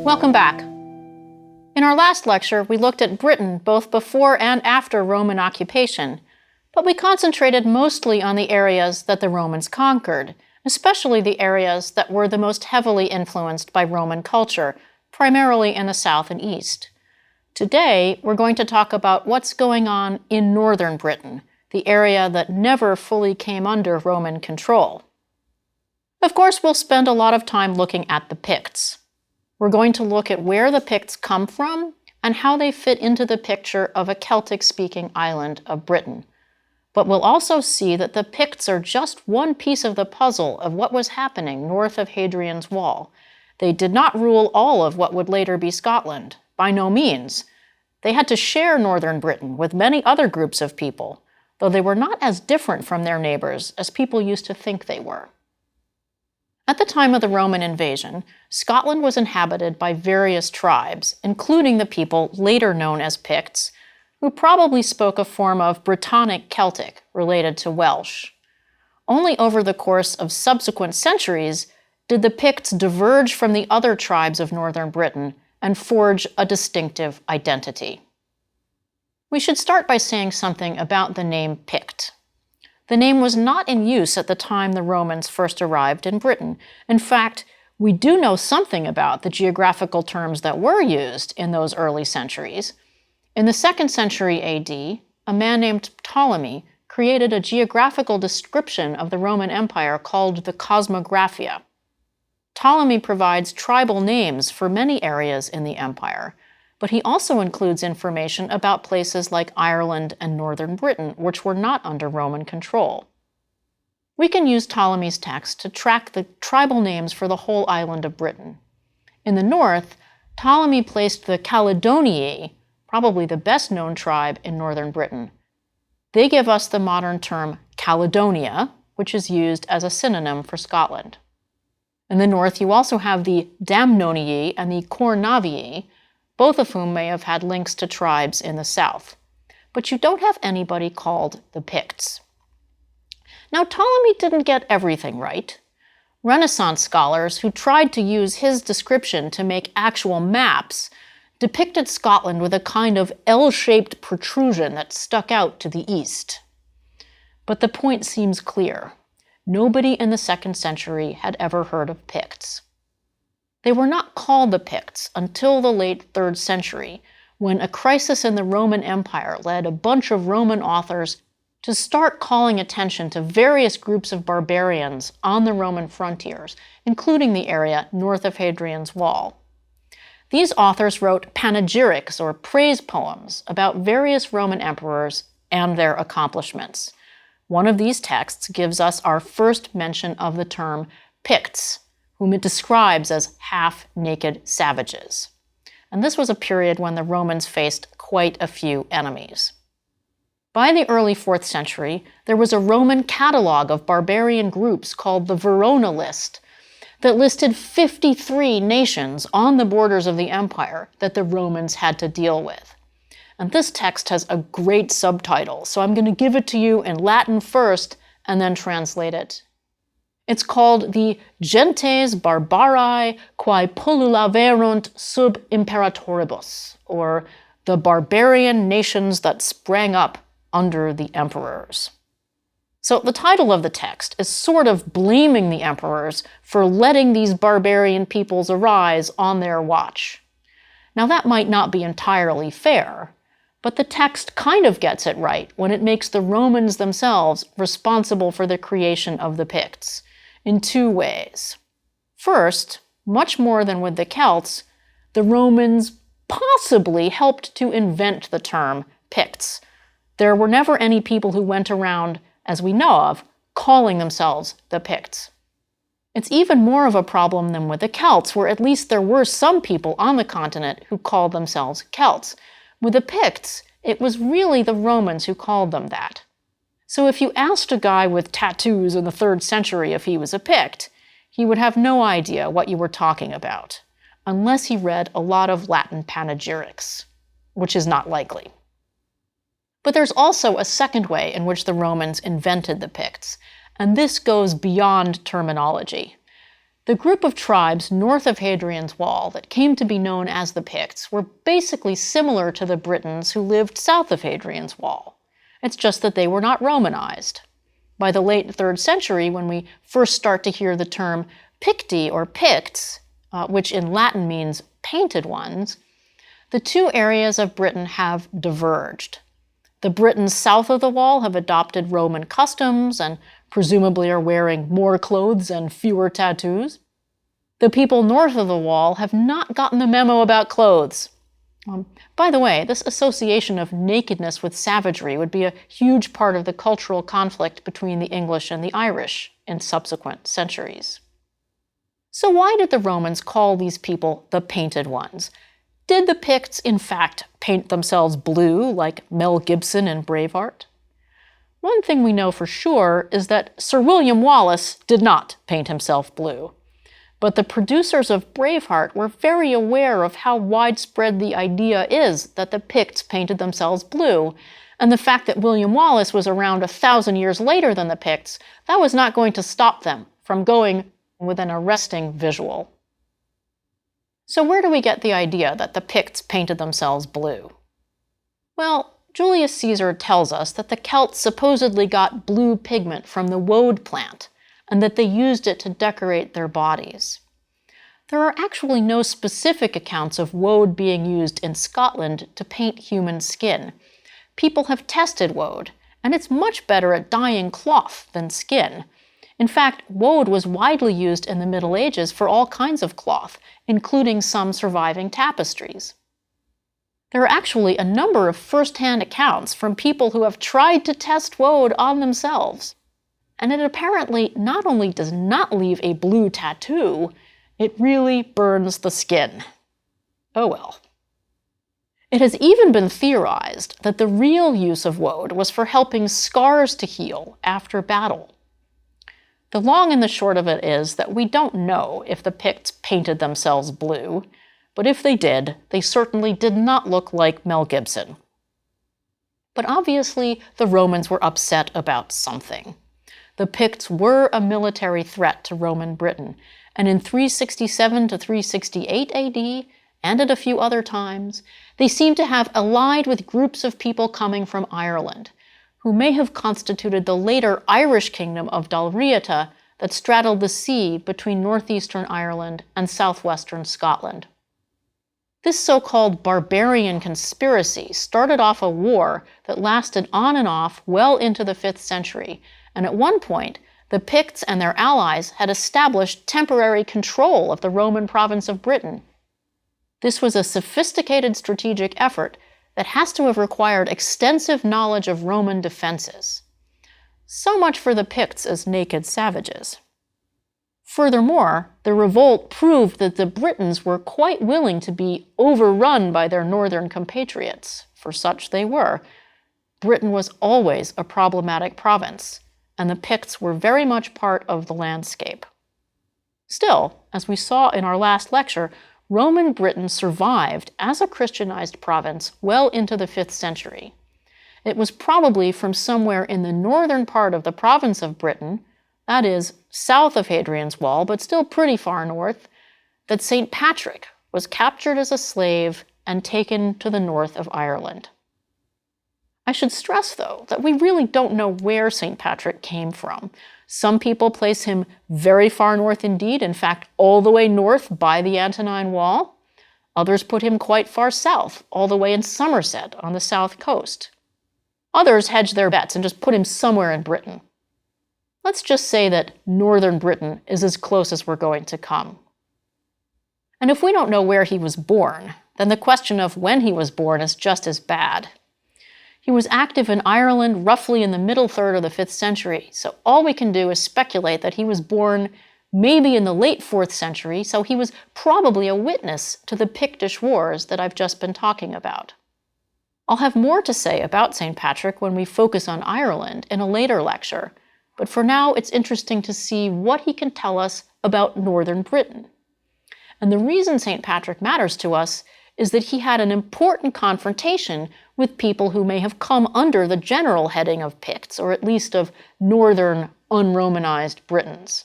Welcome back. In our last lecture, we looked at Britain both before and after Roman occupation, but we concentrated mostly on the areas that the Romans conquered, especially the areas that were the most heavily influenced by Roman culture, primarily in the south and east. Today, we're going to talk about what's going on in northern Britain, the area that never fully came under Roman control. Of course, we'll spend a lot of time looking at the Picts. We're going to look at where the Picts come from and how they fit into the picture of a Celtic-speaking island of Britain. But we'll also see that the Picts are just one piece of the puzzle of what was happening north of Hadrian's Wall. They did not rule all of what would later be Scotland, by no means. They had to share northern Britain with many other groups of people, though they were not as different from their neighbors as people used to think they were. At the time of the Roman invasion, Scotland was inhabited by various tribes, including the people later known as Picts, who probably spoke a form of Brittonic Celtic related to Welsh. Only over the course of subsequent centuries did the Picts diverge from the other tribes of northern Britain and forge a distinctive identity. We should start by saying something about the name Pict. The name was not in use at the time the Romans first arrived in Britain. In fact, we do know something about the geographical terms that were used in those early centuries. In the 2nd century AD, a man named Ptolemy created a geographical description of the Roman Empire called the Cosmographia. Ptolemy provides tribal names for many areas in the empire, but he also includes information about places like Ireland and northern Britain, which were not under Roman control. We can use Ptolemy's text to track the tribal names for the whole island of Britain. In the north, Ptolemy placed the Caledonii, probably the best-known tribe in northern Britain. They give us the modern term Caledonia, which is used as a synonym for Scotland. In the north, you also have the Damnonii and the Cornavii, both of whom may have had links to tribes in the south. But you don't have anybody called the Picts. Now, Ptolemy didn't get everything right. Renaissance scholars who tried to use his description to make actual maps depicted Scotland with a kind of L-shaped protrusion that stuck out to the east. But the point seems clear. Nobody in the 2nd century had ever heard of Picts. They were not called the Picts until the late 3rd century, when a crisis in the Roman Empire led a bunch of Roman authors to start calling attention to various groups of barbarians on the Roman frontiers, including the area north of Hadrian's Wall. These authors wrote panegyrics or praise poems about various Roman emperors and their accomplishments. One of these texts gives us our first mention of the term Picts, whom it describes as half-naked savages. And this was a period when the Romans faced quite a few enemies. By the early 4th century, there was a Roman catalog of barbarian groups called the Verona List that listed 53 nations on the borders of the empire that the Romans had to deal with. And this text has a great subtitle, so I'm going to give it to you in Latin first and then translate it. It's called the Gentes Barbarae quae pullulaverunt sub imperatoribus, or the barbarian nations that sprang up under the emperors. So the title of the text is sort of blaming the emperors for letting these barbarian peoples arise on their watch. Now that might not be entirely fair, but the text kind of gets it right when it makes the Romans themselves responsible for the creation of the Picts, in 2 ways. First, much more than with the Celts, the Romans possibly helped to invent the term Picts. There were never any people who went around, as we know of, calling themselves the Picts. It's even more of a problem than with the Celts, where at least there were some people on the continent who called themselves Celts. With the Picts, it was really the Romans who called them that. So if you asked a guy with tattoos in the 3rd century if he was a Pict, he would have no idea what you were talking about, unless he read a lot of Latin panegyrics, which is not likely. But there's also a second way in which the Romans invented the Picts, and this goes beyond terminology. The group of tribes north of Hadrian's Wall that came to be known as the Picts were basically similar to the Britons who lived south of Hadrian's Wall. It's just that they were not Romanized. By the late 3rd century, when we first start to hear the term Picti or Picts, which in Latin means painted ones, the two areas of Britain have diverged. The Britons south of the wall have adopted Roman customs and presumably are wearing more clothes and fewer tattoos. The people north of the wall have not gotten the memo about clothes. By the way, this association of nakedness with savagery would be a huge part of the cultural conflict between the English and the Irish in subsequent centuries. So why did the Romans call these people the painted ones? Did the Picts, in fact, paint themselves blue like Mel Gibson in Braveheart? One thing we know for sure is that Sir William Wallace did not paint himself blue. But the producers of Braveheart were very aware of how widespread the idea is that the Picts painted themselves blue, and the fact that William Wallace was around 1,000 years later than the Picts, that was not going to stop them from going with an arresting visual. So where do we get the idea that the Picts painted themselves blue? Well, Julius Caesar tells us that the Celts supposedly got blue pigment from the woad plant, and that they used it to decorate their bodies. There are actually no specific accounts of woad being used in Scotland to paint human skin. People have tested woad, and it's much better at dyeing cloth than skin. In fact, woad was widely used in the Middle Ages for all kinds of cloth, including some surviving tapestries. There are actually a number of first-hand accounts from people who have tried to test woad on themselves. And it apparently not only does not leave a blue tattoo, it really burns the skin. Oh well. It has even been theorized that the real use of woad was for helping scars to heal after battle. The long and the short of it is that we don't know if the Picts painted themselves blue, but if they did, they certainly did not look like Mel Gibson. But obviously, the Romans were upset about something. The Picts were a military threat to Roman Britain, and in 367 to 368 AD, and at a few other times, they seem to have allied with groups of people coming from Ireland, who may have constituted the later Irish kingdom of Dalriata that straddled the sea between northeastern Ireland and southwestern Scotland. This so-called barbarian conspiracy started off a war that lasted on and off well into the 5th century, and at one point, the Picts and their allies had established temporary control of the Roman province of Britain. This was a sophisticated strategic effort that has to have required extensive knowledge of Roman defenses. So much for the Picts as naked savages. Furthermore, the revolt proved that the Britons were quite willing to be overrun by their northern compatriots, for such they were. Britain was always a problematic province, and the Picts were very much part of the landscape. Still, as we saw in our last lecture, Roman Britain survived as a Christianized province well into the 5th century. It was probably from somewhere in the northern part of the province of Britain, that is, south of Hadrian's Wall, but still pretty far north, that St. Patrick was captured as a slave and taken to the north of Ireland. I should stress, though, that we really don't know where St. Patrick came from. Some people place him very far north indeed, in fact, all the way north by the Antonine Wall. Others put him quite far south, all the way in Somerset on the south coast. Others hedge their bets and just put him somewhere in Britain. Let's just say that northern Britain is as close as we're going to come. And if we don't know where he was born, then the question of when he was born is just as bad. He was active in Ireland roughly in the middle third of the 5th century, so all we can do is speculate that he was born maybe in the late 4th century, so he was probably a witness to the Pictish Wars that I've just been talking about. I'll have more to say about St. Patrick when we focus on Ireland in a later lecture, but for now it's interesting to see what he can tell us about northern Britain. And the reason St. Patrick matters to us is that he had an important confrontation with people who may have come under the general heading of Picts, or at least of northern, unromanized Britons.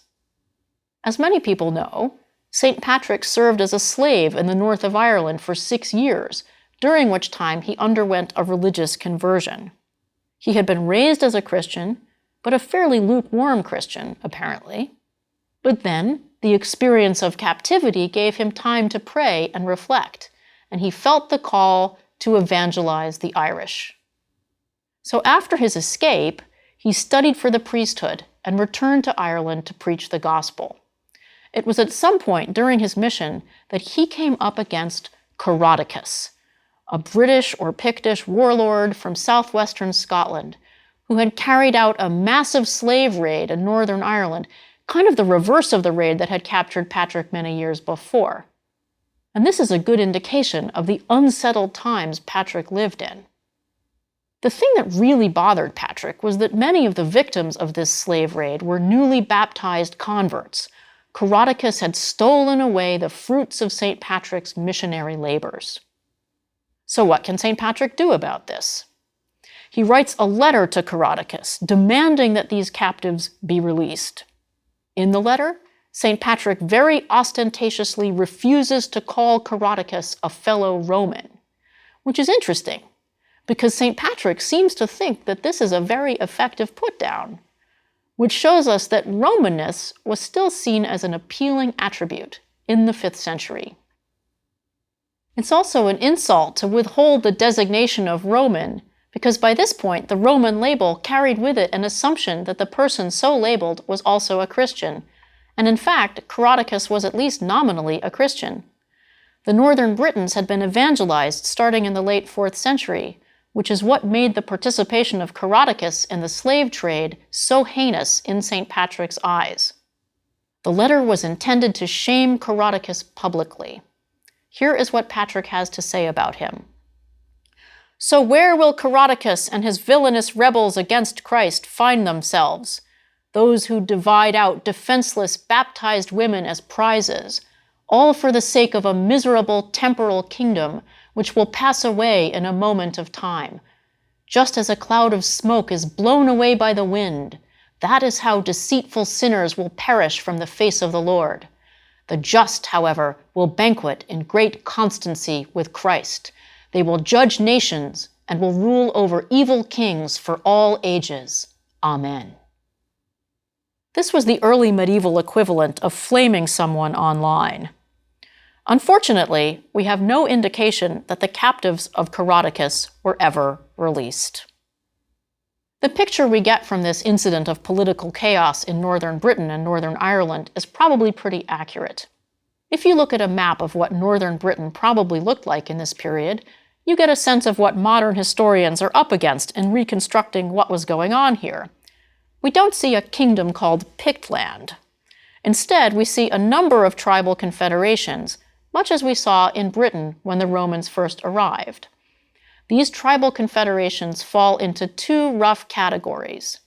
As many people know, St. Patrick served as a slave in the north of Ireland for 6 years, during which time he underwent a religious conversion. He had been raised as a Christian, but a fairly lukewarm Christian, apparently. But then, the experience of captivity gave him time to pray and reflect, and he felt the call to evangelize the Irish. So after his escape, he studied for the priesthood and returned to Ireland to preach the gospel. It was at some point during his mission that he came up against Caroticus, a British or Pictish warlord from southwestern Scotland who had carried out a massive slave raid in Northern Ireland, kind of the reverse of the raid that had captured Patrick many years before. And this is a good indication of the unsettled times Patrick lived in. The thing that really bothered Patrick was that many of the victims of this slave raid were newly baptized converts. Caroticus had stolen away the fruits of St. Patrick's missionary labors. So what can St. Patrick do about this? He writes a letter to Caroticus demanding that these captives be released. In the letter, St. Patrick very ostentatiously refuses to call Caroticus a fellow Roman, which is interesting because St. Patrick seems to think that this is a very effective put-down, which shows us that Romanness was still seen as an appealing attribute in the 5th century. It's also an insult to withhold the designation of Roman, because by this point the Roman label carried with it an assumption that the person so labeled was also a Christian, and in fact, Caroticus was at least nominally a Christian. The northern Britons had been evangelized starting in the late 4th century, which is what made the participation of Caroticus in the slave trade so heinous in St. Patrick's eyes. The letter was intended to shame Caroticus publicly. Here is what Patrick has to say about him. "So where will Caroticus and his villainous rebels against Christ find themselves? Those who divide out defenseless baptized women as prizes, all for the sake of a miserable temporal kingdom which will pass away in a moment of time. Just as a cloud of smoke is blown away by the wind, that is how deceitful sinners will perish from the face of the Lord. The just, however, will banquet in great constancy with Christ. They will judge nations and will rule over evil kings for all ages. Amen." This was the early medieval equivalent of flaming someone online. Unfortunately, we have no indication that the captives of Caroticus were ever released. The picture we get from this incident of political chaos in northern Britain and Northern Ireland is probably pretty accurate. If you look at a map of what northern Britain probably looked like in this period, you get a sense of what modern historians are up against in reconstructing what was going on here. We don't see a kingdom called Pictland. Instead, we see a number of tribal confederations, much as we saw in Britain when the Romans first arrived. These tribal confederations fall into 2 rough categories.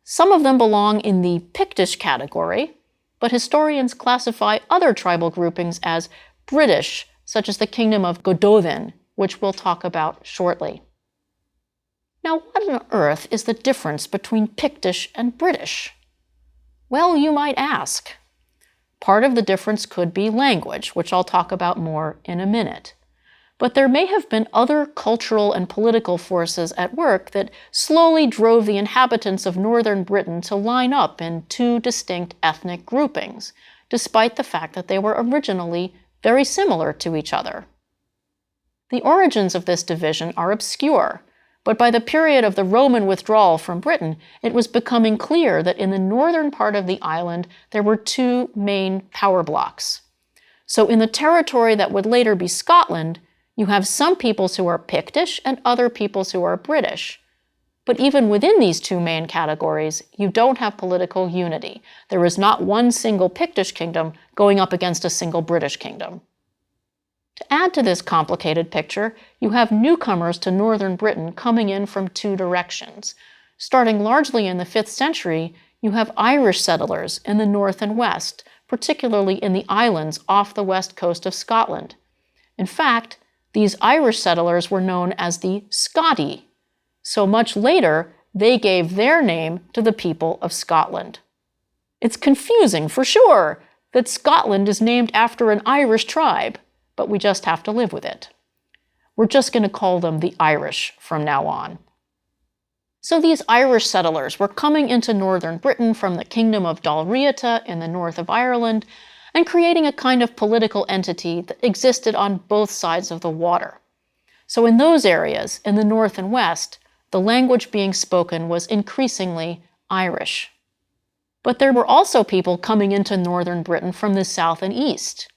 Some of them belong in the Pictish category, but historians classify other tribal groupings as British, such as the Kingdom of Gododin, which we'll talk about shortly. Now, what on earth is the difference between Pictish and British? Well, you might ask. Part of the difference could be language, which I'll talk about more in a minute. But there may have been other cultural and political forces at work that slowly drove the inhabitants of northern Britain to line up in 2 distinct ethnic groupings, despite the fact that they were originally very similar to each other. The origins of this division are obscure, but by the period of the Roman withdrawal from Britain, it was becoming clear that in the northern part of the island there were 2 main power blocks. So in the territory that would later be Scotland, you have some peoples who are Pictish and other peoples who are British. But even within these 2 main categories, you don't have political unity. There is not one single Pictish kingdom going up against a single British kingdom. To add to this complicated picture, you have newcomers to northern Britain coming in from 2 directions. Starting largely in the 5th century, you have Irish settlers in the north and west, particularly in the islands off the west coast of Scotland. In fact, these Irish settlers were known as the Scotti. So much later, they gave their name to the people of Scotland. It's confusing, for sure, that Scotland is named after an Irish tribe, but we just have to live with it. We're just going to call them the Irish from now on. So these Irish settlers were coming into northern Britain from the Kingdom of Dalriata in the north of Ireland and creating a kind of political entity that existed on both sides of the water. So in those areas, in the north and west, the language being spoken was increasingly Irish. But there were also people coming into northern Britain from the south and east.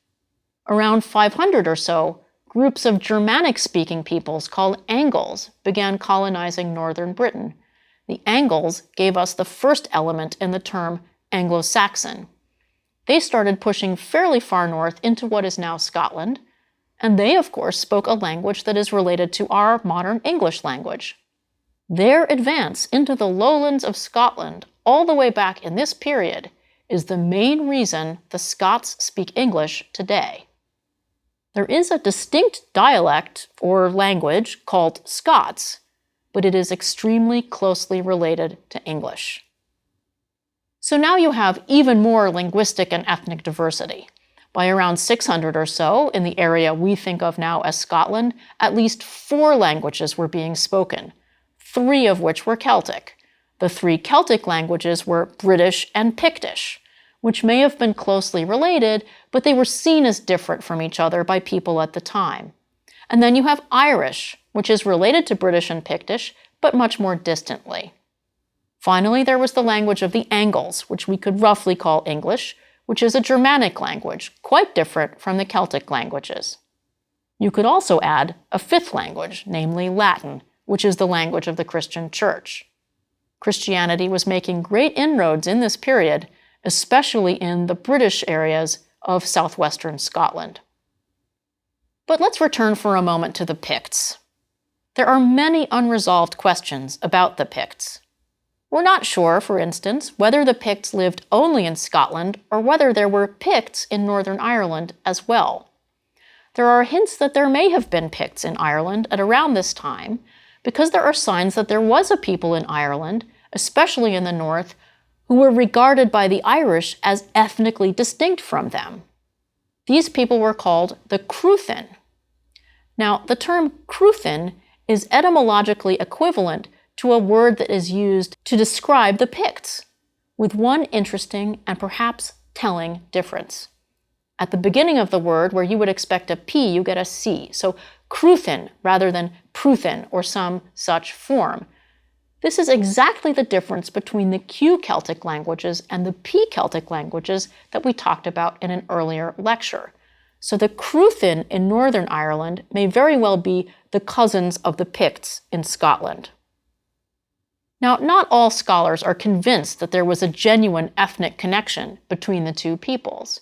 Around 500 or so, groups of Germanic-speaking peoples called Angles began colonizing northern Britain. The Angles gave us the first element in the term Anglo-Saxon. They started pushing fairly far north into what is now Scotland, and they, of course, spoke a language that is related to our modern English language. Their advance into the lowlands of Scotland, all the way back in this period, is the main reason the Scots speak English today. There is a distinct dialect or language called Scots, but it is extremely closely related to English. So now you have even more linguistic and ethnic diversity. By around 600 or so, in the area we think of now as Scotland, at least 4 languages were being spoken, 3 of which were Celtic. The 3 Celtic languages were British and Pictish, which may have been closely related, but they were seen as different from each other by people at the time. And then you have Irish, which is related to British and Pictish, but much more distantly. Finally, there was the language of the Angles, which we could roughly call English, which is a Germanic language, quite different from the Celtic languages. You could also add a 5th language, namely Latin, which is the language of the Christian Church. Christianity was making great inroads in this period, especially in the British areas of southwestern Scotland. But let's return for a moment to the Picts. There are many unresolved questions about the Picts. We're not sure, for instance, whether the Picts lived only in Scotland or whether there were Picts in Northern Ireland as well. There are hints that there may have been Picts in Ireland at around this time, because there are signs that there was a people in Ireland, especially in the north, who were regarded by the Irish as ethnically distinct from them. These people were called the Cruithin. Now, the term Cruithin is etymologically equivalent to a word that is used to describe the Picts, with one interesting and perhaps telling difference. At the beginning of the word, where you would expect a P, you get a C, so Cruithin rather than Pruthin or some such form. This is exactly the difference between the Q Celtic languages and the P Celtic languages that we talked about in an earlier lecture. So the Cruithin in Northern Ireland may very well be the cousins of the Picts in Scotland. Now, not all scholars are convinced that there was a genuine ethnic connection between the two peoples.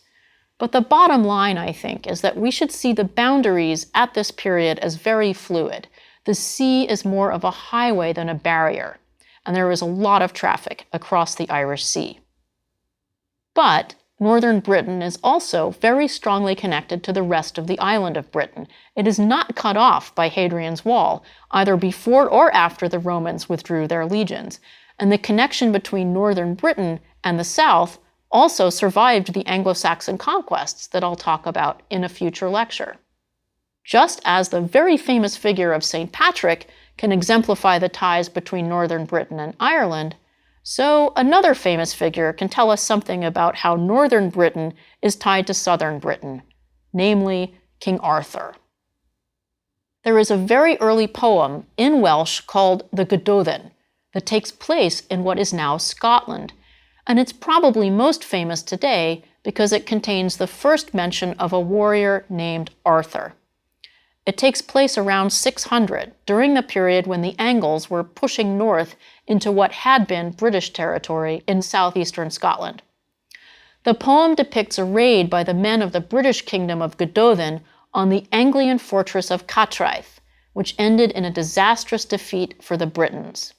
But the bottom line, I think, is that we should see the boundaries at this period as very fluid. The sea is more of a highway than a barrier, and there is a lot of traffic across the Irish Sea. But northern Britain is also very strongly connected to the rest of the island of Britain. It is not cut off by Hadrian's Wall, either before or after the Romans withdrew their legions, and the connection between northern Britain and the south also survived the Anglo-Saxon conquests that I'll talk about in a future lecture. Just as the very famous figure of St. Patrick can exemplify the ties between northern Britain and Ireland, so another famous figure can tell us something about how northern Britain is tied to southern Britain, namely King Arthur. There is a very early poem in Welsh called the Gododdin that takes place in what is now Scotland, and it's probably most famous today because it contains the first mention of a warrior named Arthur. It takes place around 600, during the period when the Angles were pushing north into what had been British territory in southeastern Scotland. The poem depicts a raid by the men of the British kingdom of Gododdin on the Anglian fortress of Catraeth, which ended in a disastrous defeat for the Britons.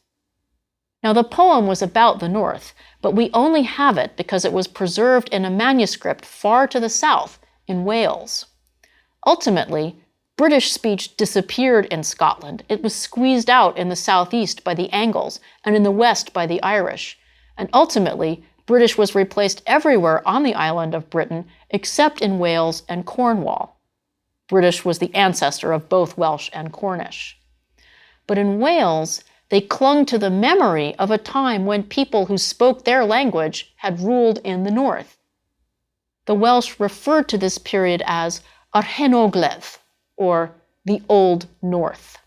Now, the poem was about the north, but we only have it because it was preserved in a manuscript far to the south, in Wales. Ultimately, British speech disappeared in Scotland. It was squeezed out in the southeast by the Angles and in the west by the Irish. And ultimately, British was replaced everywhere on the island of Britain except in Wales and Cornwall. British was the ancestor of both Welsh and Cornish. But in Wales, they clung to the memory of a time when people who spoke their language had ruled in the north. The Welsh referred to this period as Yr Hen Ogledd, or the Old North.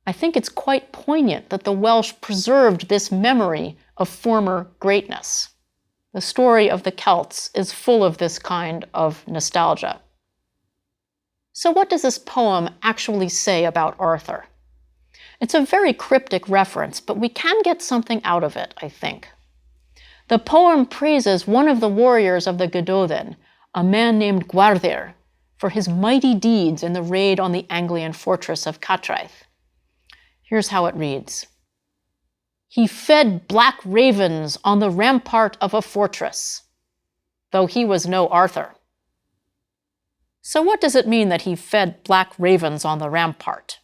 I think it's quite poignant that the Welsh preserved this memory of former greatness. The story of the Celts is full of this kind of nostalgia. So what does this poem actually say about Arthur? It's a very cryptic reference, but we can get something out of it, I think. The poem praises one of the warriors of the Gododdin, a man named Gwyrddir, for his mighty deeds in the raid on the Anglian fortress of Catraeth. Here's how it reads. He fed black ravens on the rampart of a fortress, though he was no Arthur. So what does it mean that he fed black ravens on the rampart?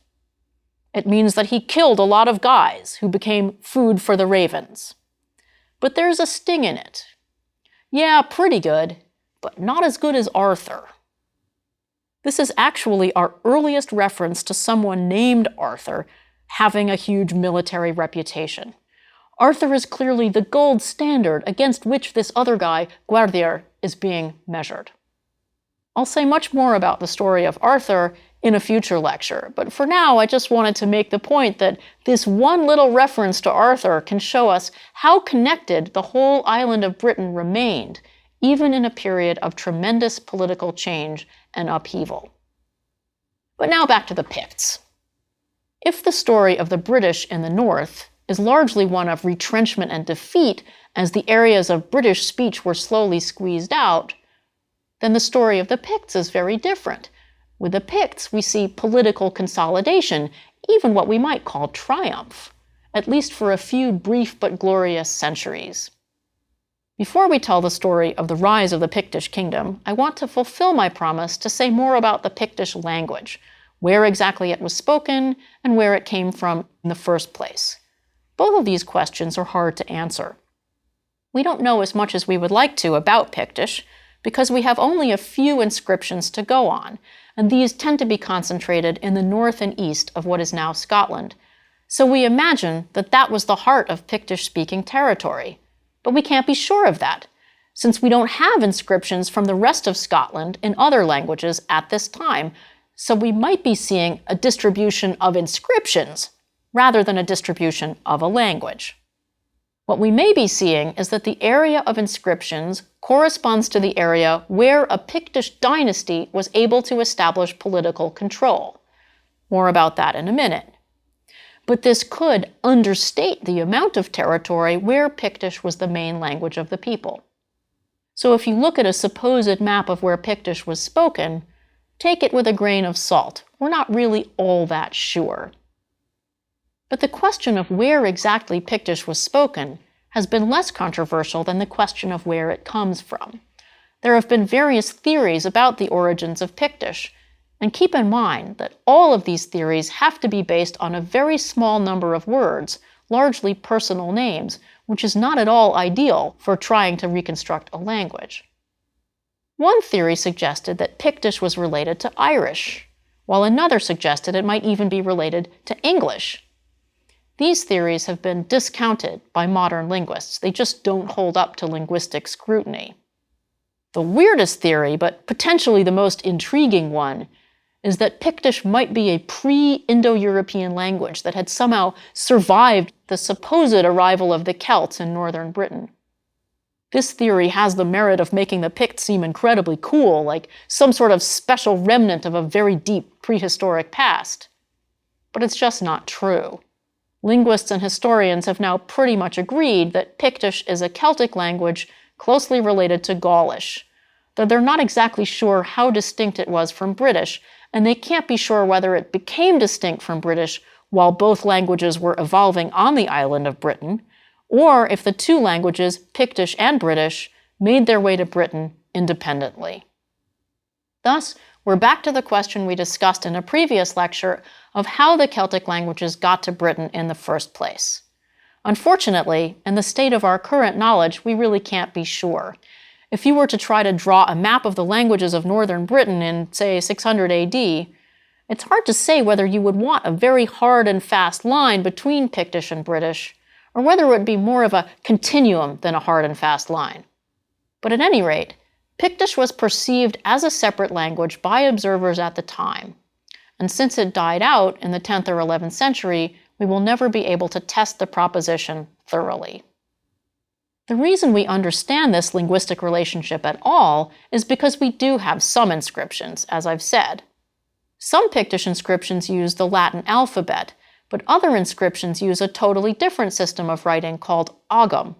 It means that he killed a lot of guys who became food for the ravens. But there's a sting in it. Yeah, pretty good, but not as good as Arthur. This is actually our earliest reference to someone named Arthur having a huge military reputation. Arthur is clearly the gold standard against which this other guy, Gwyrddir, is being measured. I'll say much more about the story of Arthur in a future lecture, but for now I just wanted to make the point that this one little reference to Arthur can show us how connected the whole island of Britain remained, even in a period of tremendous political change and upheaval. But now back to the Picts. If the story of the British in the north is largely one of retrenchment and defeat as the areas of British speech were slowly squeezed out, then the story of the Picts is very different. With the Picts, we see political consolidation, even what we might call triumph, at least for a few brief but glorious centuries. Before we tell the story of the rise of the Pictish kingdom, I want to fulfill my promise to say more about the Pictish language, where exactly it was spoken, and where it came from in the first place. Both of these questions are hard to answer. We don't know as much as we would like to about Pictish, because we have only a few inscriptions to go on, and these tend to be concentrated in the north and east of what is now Scotland. So we imagine that that was the heart of Pictish-speaking territory. But we can't be sure of that, since we don't have inscriptions from the rest of Scotland in other languages at this time, so we might be seeing a distribution of inscriptions rather than a distribution of a language. What we may be seeing is that the area of inscriptions corresponds to the area where a Pictish dynasty was able to establish political control. More about that in a minute. But this could understate the amount of territory where Pictish was the main language of the people. So if you look at a supposed map of where Pictish was spoken, take it with a grain of salt. We're not really all that sure. But the question of where exactly Pictish was spoken has been less controversial than the question of where it comes from. There have been various theories about the origins of Pictish, and keep in mind that all of these theories have to be based on a very small number of words, largely personal names, which is not at all ideal for trying to reconstruct a language. One theory suggested that Pictish was related to Irish, while another suggested it might even be related to English. These theories have been discounted by modern linguists. They just don't hold up to linguistic scrutiny. The weirdest theory, but potentially the most intriguing one, is that Pictish might be a pre-Indo-European language that had somehow survived the supposed arrival of the Celts in northern Britain. This theory has the merit of making the Picts seem incredibly cool, like some sort of special remnant of a very deep prehistoric past. But it's just not true. Linguists and historians have now pretty much agreed that Pictish is a Celtic language closely related to Gaulish, though they're not exactly sure how distinct it was from British, and they can't be sure whether it became distinct from British while both languages were evolving on the island of Britain, or if the two languages, Pictish and British, made their way to Britain independently. Thus, we're back to the question we discussed in a previous lecture of how the Celtic languages got to Britain in the first place. Unfortunately, in the state of our current knowledge, we really can't be sure. If you were to try to draw a map of the languages of northern Britain in, say, 600 AD, it's hard to say whether you would want a very hard and fast line between Pictish and British, or whether it would be more of a continuum than a hard and fast line. But at any rate, Pictish was perceived as a separate language by observers at the time, and since it died out in the 10th or 11th century, we will never be able to test the proposition thoroughly. The reason we understand this linguistic relationship at all is because we do have some inscriptions, as I've said. Some Pictish inscriptions use the Latin alphabet, but other inscriptions use a totally different system of writing called ogham.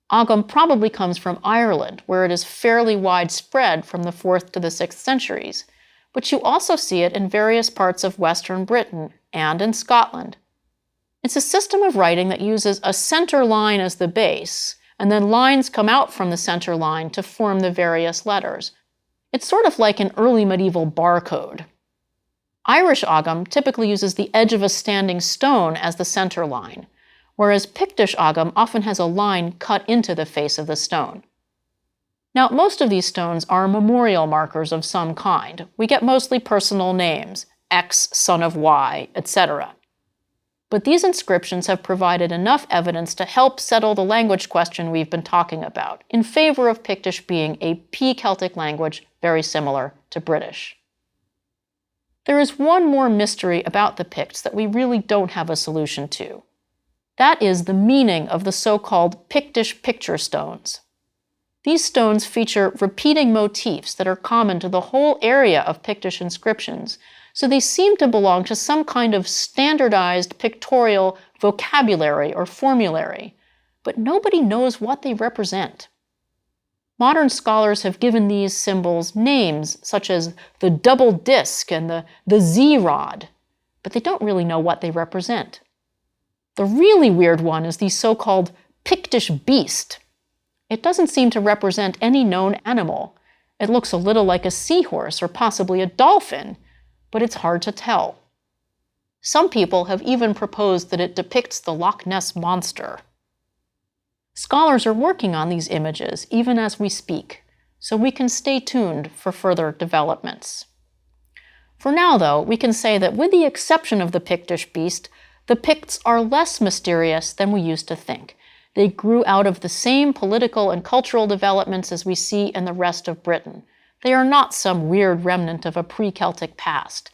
Ogham probably comes from Ireland, where it is fairly widespread from the 4th to the 6th centuries, but you also see it in various parts of Western Britain and in Scotland. It's a system of writing that uses a center line as the base, and then lines come out from the center line to form the various letters. It's sort of like an early medieval barcode. Irish ogham typically uses the edge of a standing stone as the center line, whereas Pictish ogham often has a line cut into the face of the stone. Now, most of these stones are memorial markers of some kind. We get mostly personal names, X, son of Y, etc. But these inscriptions have provided enough evidence to help settle the language question we've been talking about, in favor of Pictish being a P-Celtic language very similar to British. There is one more mystery about the Picts that we really don't have a solution to. That is the meaning of the so-called Pictish picture stones. These stones feature repeating motifs that are common to the whole area of Pictish inscriptions, so they seem to belong to some kind of standardized pictorial vocabulary or formulary, but nobody knows what they represent. Modern scholars have given these symbols names such as the double disc and the Z-rod, but they don't really know what they represent. The really weird one is the so-called Pictish beast. It doesn't seem to represent any known animal. It looks a little like a seahorse or possibly a dolphin, but it's hard to tell. Some people have even proposed that it depicts the Loch Ness Monster. Scholars are working on these images even as we speak, so we can stay tuned for further developments. For now, though, we can say that with the exception of the Pictish beast, the Picts are less mysterious than we used to think. They grew out of the same political and cultural developments as we see in the rest of Britain. They are not some weird remnant of a pre-Celtic past.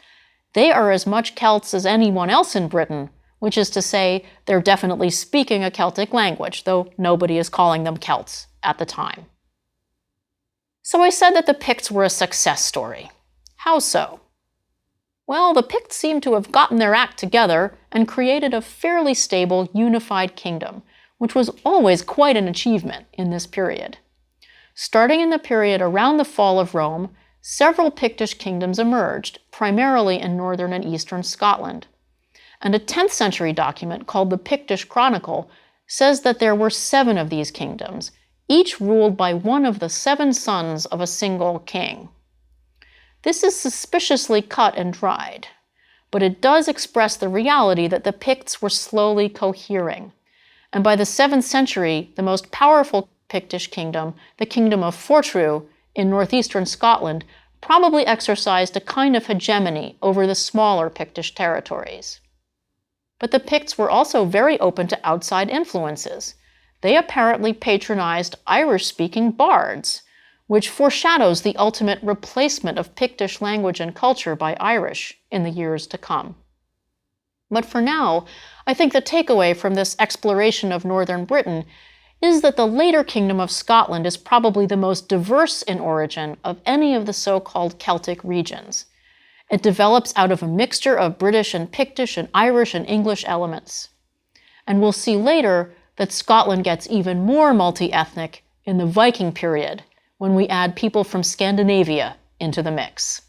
They are as much Celts as anyone else in Britain, which is to say, they're definitely speaking a Celtic language, though nobody is calling them Celts at the time. So I said that the Picts were a success story. How so? Well, the Picts seem to have gotten their act together and created a fairly stable, unified kingdom, which was always quite an achievement in this period. Starting in the period around the fall of Rome, several Pictish kingdoms emerged, primarily in northern and eastern Scotland. And a 10th century document called the Pictish Chronicle says that there were 7 of these kingdoms, each ruled by one of the 7 sons of a single king. This is suspiciously cut and dried, but it does express the reality that the Picts were slowly cohering. And by the 7th century, the most powerful Pictish kingdom, the Kingdom of Fortru in northeastern Scotland, probably exercised a kind of hegemony over the smaller Pictish territories. But the Picts were also very open to outside influences. They apparently patronized Irish-speaking bards, which foreshadows the ultimate replacement of Pictish language and culture by Irish in the years to come. But for now, I think the takeaway from this exploration of northern Britain is that the later Kingdom of Scotland is probably the most diverse in origin of any of the so-called Celtic regions. It develops out of a mixture of British and Pictish and Irish and English elements. And we'll see later that Scotland gets even more multi-ethnic in the Viking period, when we add people from Scandinavia into the mix.